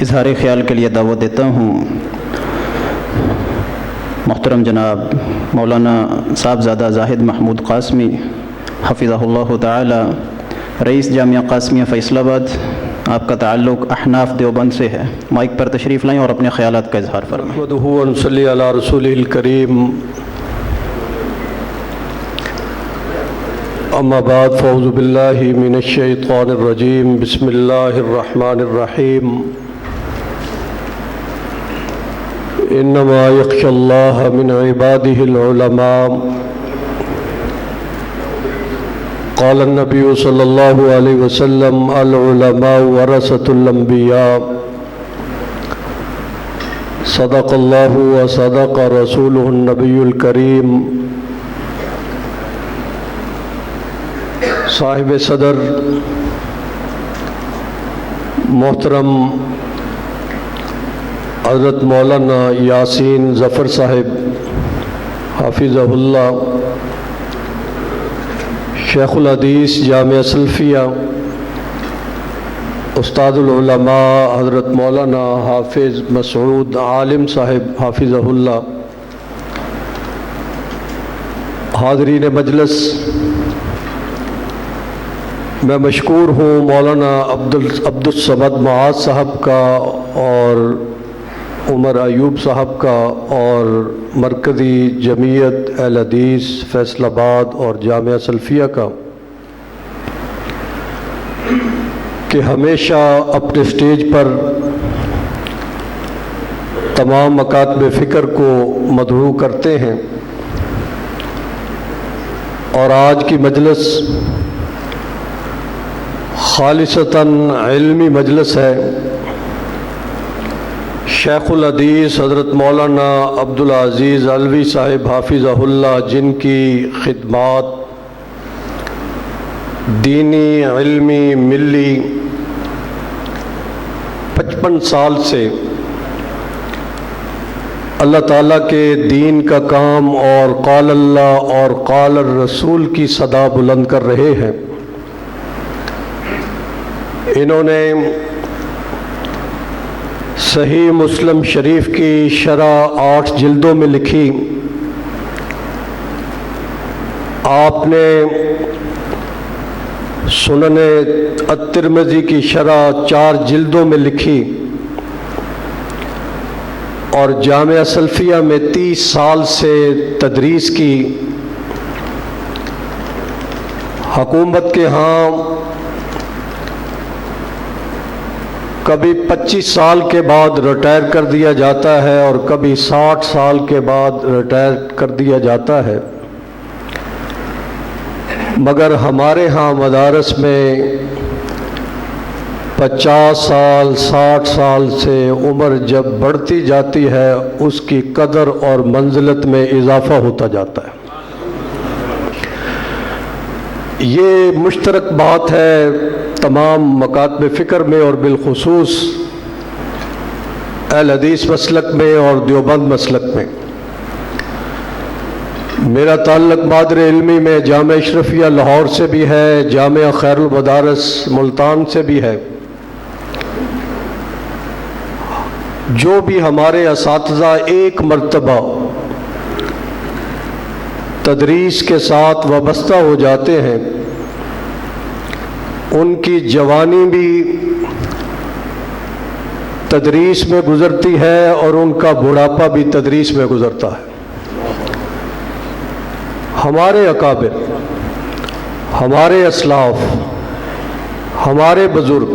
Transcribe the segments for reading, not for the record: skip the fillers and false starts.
اظہار خیال کے لیے دعوت دیتا ہوں محترم جناب مولانا صاحبزادہ زاہد محمود قاسمی حفظہ اللہ تعالی، رئیس جامعہ قاسمیہ فیصل آباد۔ آپ کا تعلق احناف دیوبند سے ہے۔ مائک پر تشریف لائیں اور اپنے خیالات کا اظہار فرمائیں۔ نحمدہ و نصلی علی رسولہ الکریم، اما بعد، فاعوذ باللہ من الشیطان الرجیم، بسم اللہ الرحمن الرحیم۔ انما یخشی اللہ من عبادہ العلماء، قال النبی صلی اللہ علیہ وسلم العلماء ورثۃ الانبیاء، صدق اللہ و صدق رسولہ النبی الکریم۔ صاحب صدر محترم حضرت مولانا یاسین ظفر صاحب حافظہ اللہ، شیخ الحدیث جامعہ سلفیہ، استاد العلماء حضرت مولانا حافظ مسعود عالم صاحب حافظہ اللہ، حاضرین مجلس، میں مشکور ہوں مولانا عبد الصمد معاذ صاحب کا اور عمر ایوب صاحب کا اور مرکزی جمعیت اہل حدیث فیصل آباد اور جامعہ سلفیہ کا کہ ہمیشہ اپنے سٹیج پر تمام مکاتب فکر کو مدعو کرتے ہیں، اور آج کی مجلس خالصتاً علمی مجلس ہے۔ شیخ الحدیث حضرت مولانا عبدالعزیز علوی صاحب حافظہ اللہ، جن کی خدمات دینی، علمی، ملی 55 سال سے اللہ تعالیٰ کے دین کا کام اور قال اللہ اور قال الرسول کی صدا بلند کر رہے ہیں۔ انہوں نے صحیح مسلم شریف کی شرح 8 جلدوں میں لکھی، آپ نے سنن الترمذی کی شرح 4 جلدوں میں لکھی، اور جامعہ سلفیہ میں 30 سال سے تدریس کی۔ حکومت کے ہاں کبھی 25 سال کے بعد ریٹائر کر دیا جاتا ہے اور کبھی 60 سال کے بعد ریٹائر کر دیا جاتا ہے، مگر ہمارے ہاں مدارس میں 50 سال 60 سال سے عمر جب بڑھتی جاتی ہے اس کی قدر اور منزلت میں اضافہ ہوتا جاتا ہے۔ یہ مشترک بات ہے تمام مکاتب فکر میں اور بالخصوص اہل حدیث مسلک میں اور دیوبند مسلک میں۔ میرا تعلق مادر علمی میں جامعہ اشرفیہ لاہور سے بھی ہے، جامعہ خیر المدارس ملتان سے بھی ہے۔ جو بھی ہمارے اساتذہ ایک مرتبہ تدریس کے ساتھ وابستہ ہو جاتے ہیں، ان کی جوانی بھی تدریس میں گزرتی ہے اور ان کا بڑھاپا بھی تدریس میں گزرتا ہے۔ ہمارے اکابر، ہمارے اسلاف، ہمارے بزرگ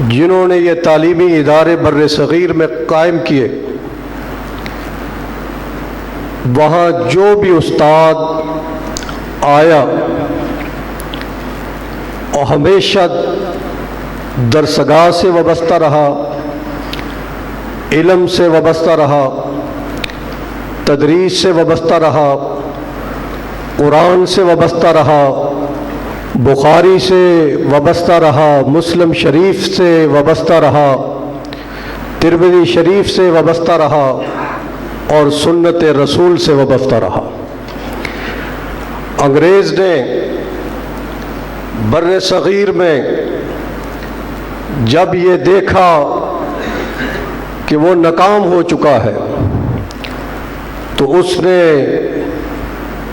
جنہوں نے یہ تعلیمی ادارے بر صغیر میں قائم کیے، وہاں جو بھی استاد آیا اور ہمیشہ درسگاہ سے وابستہ رہا، علم سے وابستہ رہا، تدریس سے وابستہ رہا، قرآن سے وابستہ رہا، بخاری سے وابستہ رہا، مسلم شریف سے وابستہ رہا، ترمذی شریف سے وابستہ رہا اور سنت رسول سے وابستہ رہا۔ انگریز نے بر صغیر میں جب یہ دیکھا کہ وہ ناکام ہو چکا ہے تو اس نے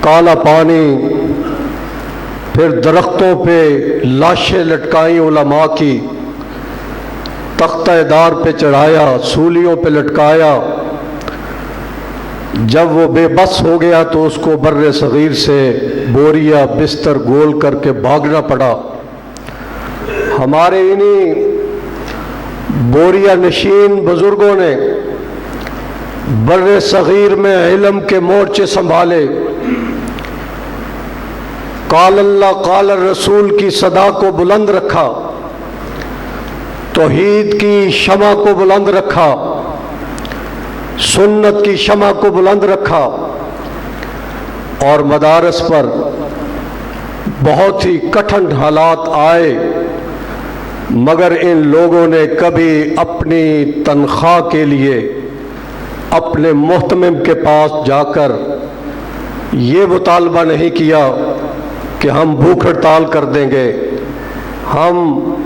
کالا پانی، پھر درختوں پہ لاشیں لٹکائیں علماء کی، تختہ دار پہ چڑھایا، سولیوں پہ لٹکایا۔ جب وہ بے بس ہو گیا تو اس کو بر صغیر سے بوریا بستر گول کر کے بھاگنا پڑا۔ ہمارے انہی بوریا نشین بزرگوں نے بر صغیر میں علم کے مورچے سنبھالے، قال اللہ قال الرسول کی صدا کو بلند رکھا، توحید کی شمع کو بلند رکھا، سنت کی شمع کو بلند رکھا، اور مدارس پر بہت ہی کٹھن حالات آئے، مگر ان لوگوں نے کبھی اپنی تنخواہ کے لیے اپنے محتمم کے پاس جا کر یہ مطالبہ نہیں کیا کہ ہم بھوک ہڑتال کر دیں گے، ہم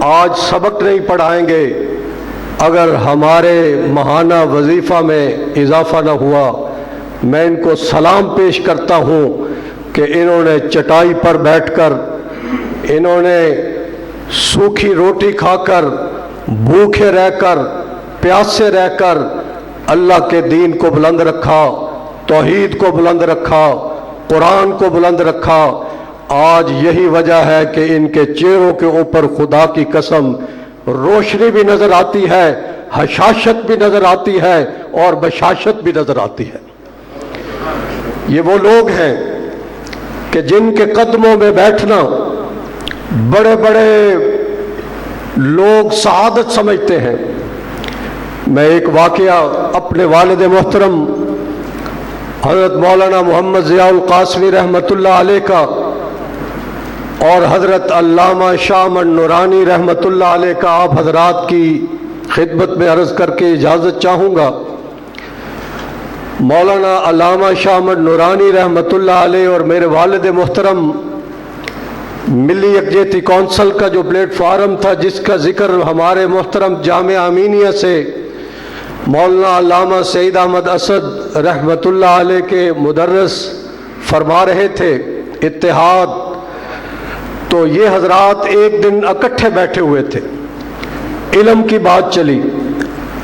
آج سبق نہیں پڑھائیں گے اگر ہمارے ماہانہ وظیفہ میں اضافہ نہ ہوا۔ میں ان کو سلام پیش کرتا ہوں کہ انہوں نے چٹائی پر بیٹھ کر، انہوں نے سوکھی روٹی کھا کر، بھوکے رہ کر، پیاسے رہ کر اللہ کے دین کو بلند رکھا، توحید کو بلند رکھا، قرآن کو بلند رکھا۔ آج یہی وجہ ہے کہ ان کے چہروں کے اوپر خدا کی قسم روشنی بھی نظر آتی ہے، حشاشت بھی نظر آتی ہے، اور بشاشت بھی نظر آتی ہے۔ یہ وہ لوگ ہیں کہ جن کے قدموں میں بیٹھنا بڑے بڑے لوگ سعادت سمجھتے ہیں۔ میں ایک واقعہ اپنے والد محترم حضرت مولانا محمد ضیاء القاسمی رحمۃ اللہ علیہ کا اور حضرت علامہ شاہ احمد نورانی رحمۃ اللہ علیہ کا آپ حضرات کی خدمت میں عرض کر کے اجازت چاہوں گا۔ مولانا علامہ شاہ احمد نورانی رحمۃ اللہ علیہ اور میرے والد محترم ملی یکجہتی کونسل کا جو پلیٹ فارم تھا، جس کا ذکر ہمارے محترم جامعہ امینیہ سے مولانا علامہ سعید احمد اسد رحمۃ اللہ علیہ کے مدرس فرما رہے تھے، اتحاد، تو یہ حضرات ایک دن اکٹھے بیٹھے ہوئے تھے، علم کی بات چلی،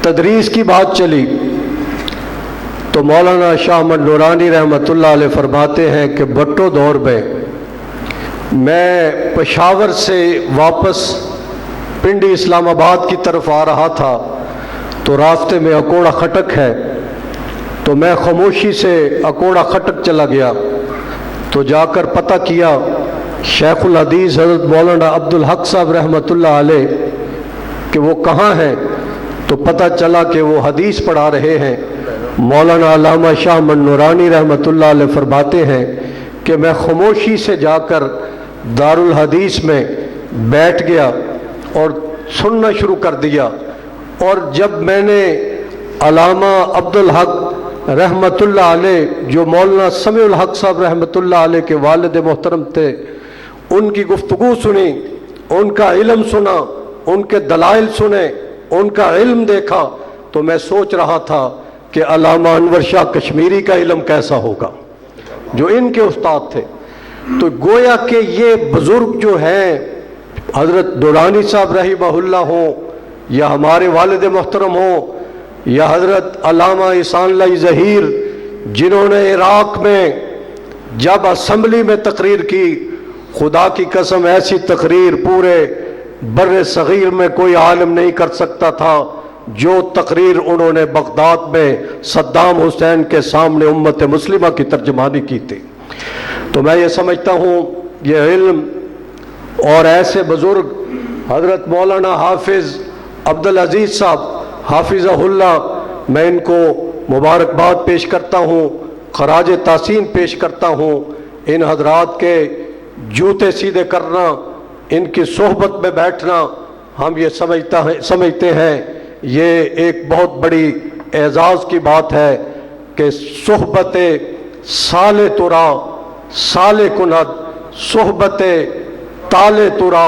تدریس کی بات چلی، تو مولانا شاہ احمد نورانی رحمۃ اللہ علیہ فرماتے ہیں کہ بٹو دور میں پشاور سے واپس پنڈی اسلام آباد کی طرف آ رہا تھا، تو راستے میں اکوڑا خٹک ہے، تو میں خاموشی سے اکوڑا خٹک چلا گیا، تو جا کر پتہ کیا شیخ الحدیث حضرت مولانا عبدالحق صاحب رحمۃ اللہ علیہ کہ وہ کہاں ہیں، تو پتہ چلا کہ وہ حدیث پڑھا رہے ہیں۔ مولانا علامہ شاہ احمد نورانی رحمۃ اللہ علیہ فرماتے ہیں کہ میں خاموشی سے جا کر دارالحدیث میں بیٹھ گیا اور سننا شروع کر دیا، اور جب میں نے علامہ عبدالحق رحمۃ اللہ علیہ جو مولانا سمیع الحق صاحب رحمۃ اللہ علیہ کے والد محترم تھے، ان کی گفتگو سنی، ان کا علم سنا، ان کے دلائل سنے، ان کا علم دیکھا، تو میں سوچ رہا تھا کہ علامہ انور شاہ کشمیری کا علم کیسا ہوگا جو ان کے استاد تھے۔ تو گویا کہ یہ بزرگ جو ہیں، حضرت دورانی صاحب رحمہ اللہ ہوں، یا ہمارے والد محترم ہوں، یا حضرت علامہ احسان اللہ ظہیر، جنہوں نے عراق میں جب اسمبلی میں تقریر کی، خدا کی قسم ایسی تقریر پورے بر صغیر میں کوئی عالم نہیں کر سکتا تھا جو تقریر انہوں نے بغداد میں صدام حسین کے سامنے امت مسلمہ کی ترجمانی کی تھی۔ تو میں یہ سمجھتا ہوں یہ علم اور ایسے بزرگ حضرت مولانا حافظ عبدالعزیز صاحب حافظہ اللہ، میں ان کو مبارکباد پیش کرتا ہوں، خراج تحسین پیش کرتا ہوں۔ ان حضرات کے جوتے سیدھے کرنا، ان کی صحبت میں بیٹھنا، ہم یہ سمجھتے ہیں یہ ایک بہت بڑی اعزاز کی بات ہے کہ صحبت سال ترا سال کنت، صحبت تال ترا